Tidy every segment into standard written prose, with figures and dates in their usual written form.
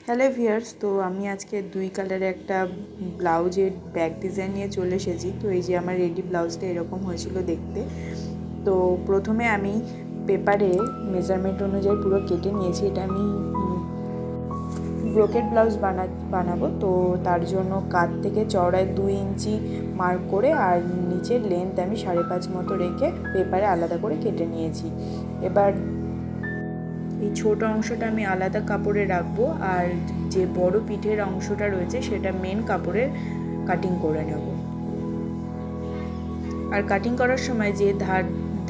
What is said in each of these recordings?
Hello viewers, তো আমি আজকে দুই কালারের একটা ব্লাউজের ব্যাক ডিজাইন নিয়ে চলে এসেছি। তো এই যে আমার রেডি ব্লাউজটা এরকম হয়েছিল দেখতে। তো প্রথমে আমি পেপারে মেজারমেন্ট অনুযায়ী পুরো কেটে নিয়েছি। এটা আমি ব্রোকেট ব্লাউজ বানাবো। তো তার জন্য কাঁধ থেকে চওড়ায় 2 ইঞ্চি মার্ক করে আর নিচের লেন্থ আমি 5.5 মতো রেখে পেপারে আলাদা করে কেটে নিয়েছি। এবার এই ছোট অংশটা আমি আলাদা কাপড়ে রাখবো, আর যে বড় পিঠের অংশটা রয়েছে সেটা মেন কাপড়ে কাটিং করে নেব। আর কাটিং করার সময় যে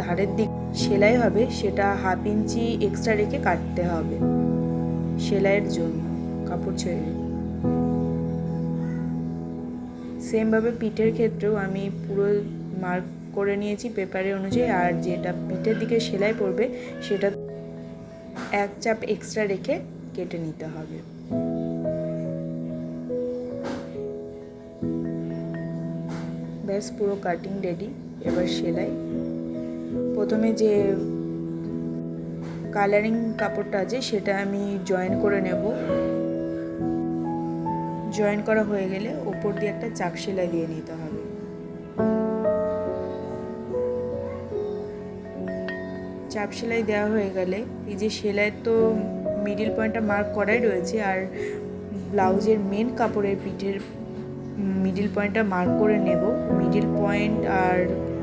ধারের দিক সেলাই হবে সেটা 1/2 ইঞ্চি এক্সট্রা রেখে কাটতে হবে সেলাইয়ের জন্য, কাপড় ছেড়ে। সেমভাবে পিঠের ক্ষেত্রেও আমি পুরো মার্ক করে নিয়েছি পেপারের অনুযায়ী, আর যেটা পিঠের দিকে সেলাই পড়বে সেটা 1 চাপ এক্সট্রা রেখে কেটে নিতে হবে। ব্যাস পুরো কাটিং রেডি। এবার সেলাই। প্রথমে যে কালারিং কাপড়টা আছে সেটা আমি জয়েন করে নেব। জয়েন করা হয়ে গেলে উপর দিয়ে একটা চাপ সেলাই দিয়ে নিতে হবে। চাপ সেলাই দেওয়া হয়ে গেলে এই যে সেলাই তো মিডিল পয়েন্টটা মার্ক করাই রয়েছে, আর ব্লাউজের মেন কাপড়ের পিঠের মিডিল পয়েন্টটা মার্ক করে নেব। মিডিল পয়েন্ট আর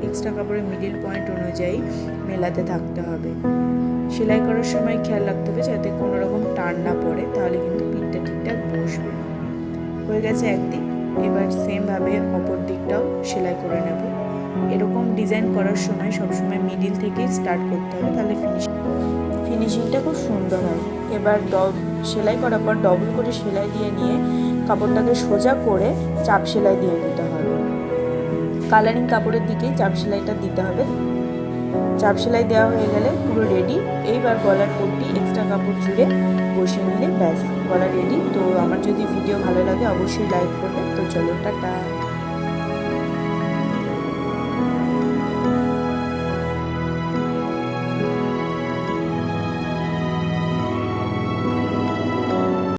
এক্সট্রা কাপড়ের মিডিল পয়েন্ট অনুযায়ী মেলাতে থাকতে হবে। সেলাই করার সময় খেয়াল রাখতে হবে যাতে কোনো রকম টান না পড়ে, তাহলে কিন্তু পিঠটা ঠিকঠাক বসবে। হয়ে গেছে একদিক। এবার সেমভাবে অপর দিকটাও সেলাই করে নেব। এরকম ডিজাইন করার সময় সবসময় মিডিল থেকে স্টার্ট করতে হবে, তাহলে ফিনিশিংটা খুব সুন্দর হয়। এবার সেলাই করার পর ডবল করে সেলাই দিয়ে নিয়ে কাপড়টাকে সোজা করে চাপ সেলাই দিয়ে নিতে হবে। কালারিং কাপড়ের দিকেই চাপ সেলাইটা দিতে হবে। চাপ সেলাই দেওয়া হয়ে গেলে পুরো রেডি। এইবার গলার পট্টি এক্সট্রা কাপড় জুড়ে বসিয়ে নিলে ব্যাস গলা রেডি। তো আমার যদি ভিডিও ভালো লাগে অবশ্যই লাইক করবে। তো চলো, টাটা।